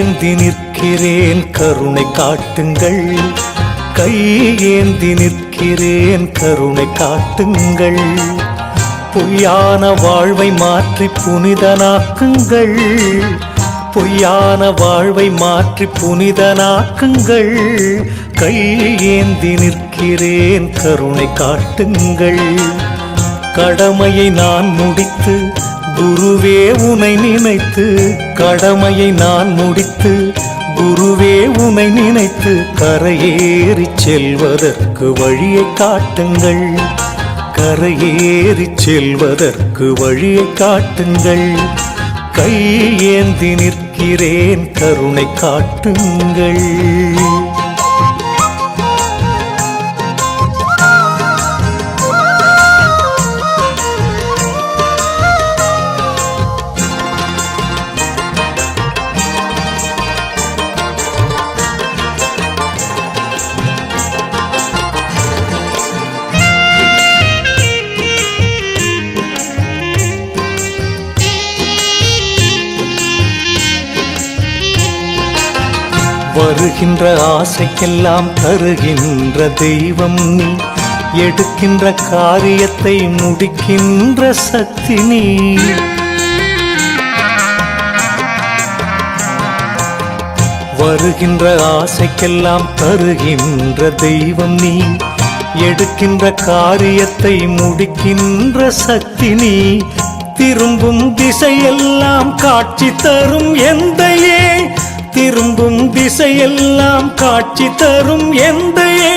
ஏந்தி நிற்கிறேன் கருணை காட்டுங்கள், கை ஏந்தி நிற்கிறேன் கருணை காட்டுங்கள். பொய்யான வாழ்வை மாற்றி புனிதனாக்குங்கள், பொய்யான வாழ்வை மாற்றி புனிதனாக்குங்கள். கை ஏந்தி நிற்கிறேன் கருணை காட்டுங்கள். கடமையை நான் முடித்து குருவே உனை நினைத்து, கடமையை நான் முடித்து குருவே உனை நினைத்து கரையேறி செல்வதற்கு வழியை காட்டுங்கள், கரையேறி செல்வதற்கு வழியை காட்டுங்கள். கை ஏந்தி நிற்கிறேன் கருணை காட்டுங்கள். வருகின்ற ஆசைக்கெல்லாம் தருகின்ற தெய்வம் நீ, எடுக்கின்ற காரியத்தை முடிக்கின்ற சக்தி நீ. வருகின்ற ஆசைக்கெல்லாம் தருகின்ற தெய்வம் நீ, எடுக்கின்ற காரியத்தை முடிக்கின்ற சக்தி நீ. திரும்பும் திசையெல்லாம் காட்சி தரும் எந்தையே, திரும்பும் திசையெல்லாம் காட்சி தரும் எந்தையே.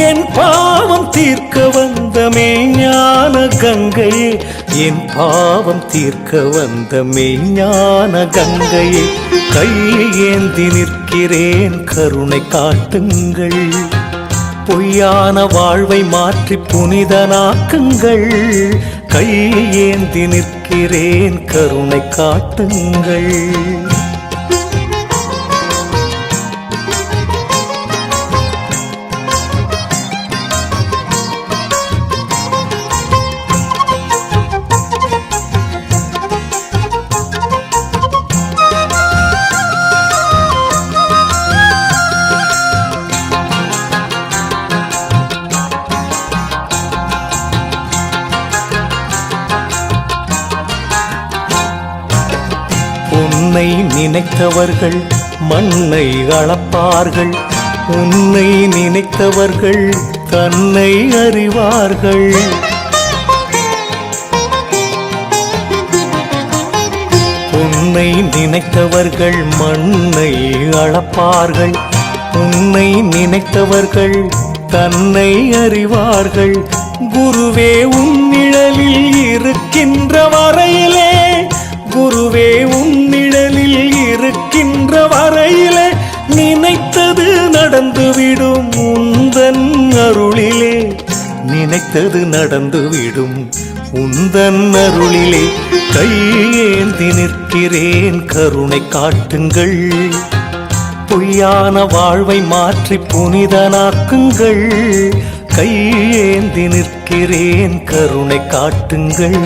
என் பாவம் தீர்க்க வந்த மெய்ஞான கங்கையே, என் பாவம் தீர்க்க வந்த மெய்ஞான கங்கையே. கை ஏந்தி நிற்கிறேன் கருணை காட்டுங்கள், பொய்யான வாழ்வை மாற்றி புனிதனாக்குங்கள். கை ஏந்தி நிற்கிறேன் கருணை காட்டுங்கள். உன்னை நினைத்தவர்கள் மண்ணை அளப்பார்கள், உன்னை நினைத்தவர்கள் தன்னை அறிவார்கள். உன்னை நினைத்தவர்கள் மண்ணை அளப்பார்கள், உன்னை நினைத்தவர்கள் தன்னை அறிவார்கள். குருவே உன் நிழலில் இருக்கின்ற வரையிலே, குருவே உன் நிழலில் இருக்கின்ற வரையிலே நினைத்தது நடந்துவிடும் உந்தன் அருளிலே, நினைத்தது நடந்துவிடும் உந்தன் அருளிலே. கை ஏந்தி நிற்கிறேன் கருணை காட்டுங்கள், பொய்யான வாழ்வை மாற்றி புனிதனாக்குங்கள். கை ஏந்தி நிற்கிறேன் கருணை காட்டுங்கள்.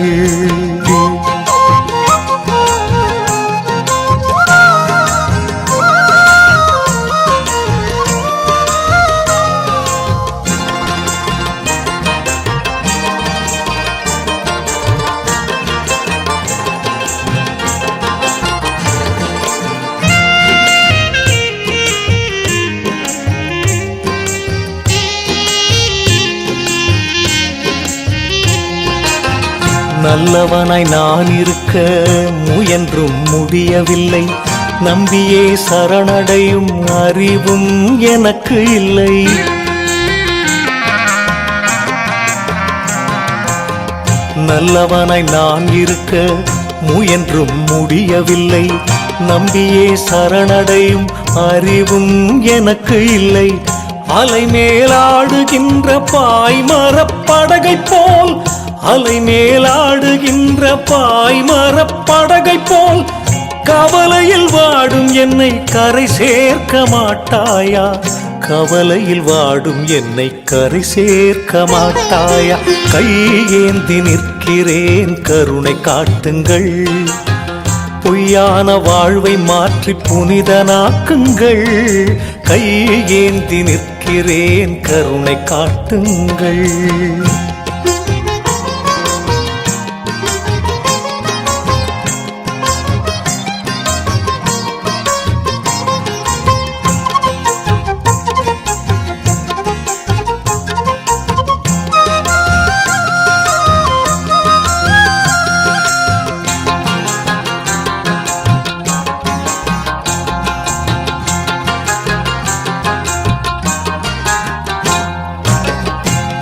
நல்லவனாய் நான் இருக்க முயன்றும் முடியவில்லை, நம்பியே சரணடையும் அறிவும் எனக்கு இல்லை. நல்லவனாய் நான் இருக்க முயன்றும் முடியவில்லை, நம்பியே சரணடையும் அறிவும் எனக்கு இல்லை. அலை மேலாடுகின்ற பாய்மரப்படகை போல், அலை மேலாடுகின்ற பாய்மரப்படகை போல் கவலையில் வாடும் என்னை கரை சேர்க்க மாட்டாயா, கவலையில் வாடும் என்னை கரை சேர்க்க மாட்டாயா. கை ஏந்தி நிற்கிறேன் கருணை காட்டுங்கள், பொய்யான வாழ்வை மாற்றி புனிதனாக்குங்கள். கையேந்தி நிற்கிறேன், கருணை காட்டுங்கள்.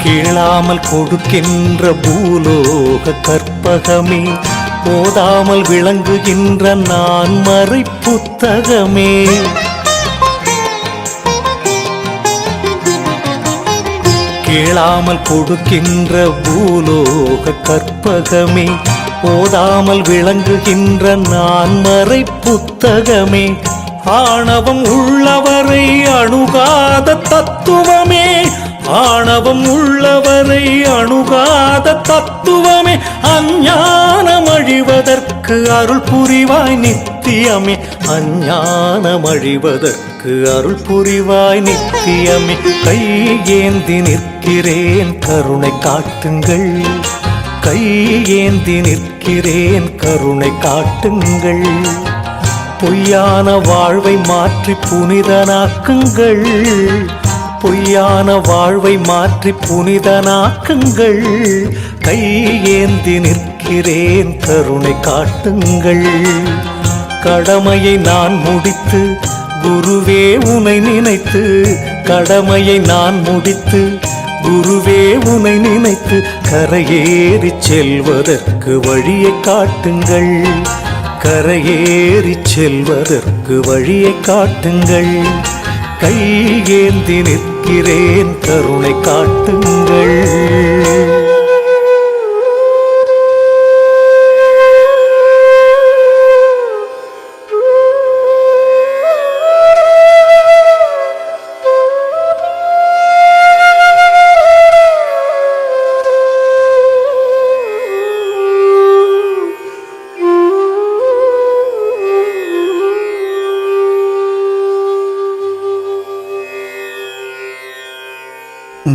கேளாமல் கொடுக்கின்ற பூலோக கற்பகமே, போதாமல் விளங்குகின்ற நான் மறை புத்தகமே. கேளாமல் கொடுக்கின்ற பூலோக கற்பகமே, போதாமல் விளங்குகின்ற நான் மறை புத்தகமே. ஆணவம் உள்ளவரை அணுகாத தத்துவமே, ஆணவம் உள்ளவரை அணுகாத தத்துவமே. அஞ்ஞானம் அழிவதற்கு அருள் புரிவாய் நித்தியமே, அஞ்ஞானம் அழிவதற்கு அருள் புரிவாய் நித்தியமே. கையேந்தி நிற்கிறேன், கருணை காட்டுங்கள். கையேந்தி நிற்கிறேன், கருணை காட்டுங்கள். பொய்யான வாழ்வை மாற்றி புனிதனாக்குங்கள். பொய்யான வாழ்வை மாற்றி புனிதனாக்குங்கள். கையேந்தி நிற்கிறேன், கருணை காட்டுங்கள். கடமையை நான் முடித்து குருவே உனை நினைத்து, கடமையை நான் முடித்து குருவே உனை நினைத்து, கரையேறி செல்வதற்கு வழியை காட்டுங்கள். கரையேறி செல்வதற்கு வழியை காட்டுங்கள். கையேந்தி நிற்கிறேன், கருணை காட்டுங்கள்.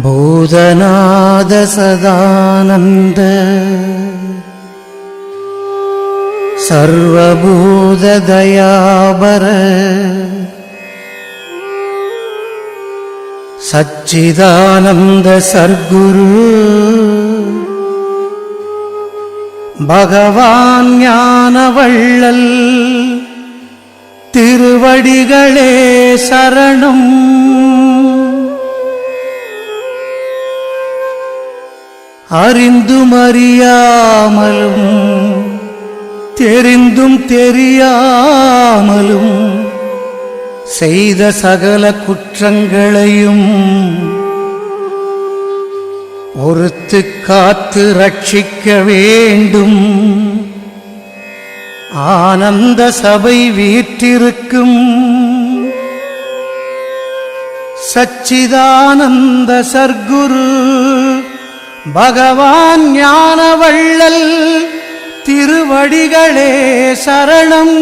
பூதநாத சதானந்த சர்வபூத தயாபர சச்சிதானந்த சர்க்குரு பகவான் ஞானவள்ளல் திருவடிகளே சரணம். அறிந்தும் அறியாமலும் தெரிந்தும் தெரியாமலும் செய்த சகல குற்றங்களையும் பொறுத்து காத்து ரட்சிக்க வேண்டும். ஆனந்த சபை வீற்றிருக்கும் சச்சிதானந்த சர்க்குரு பகவான் ஞானவள்ளல் திருவடிகளே சரணம்.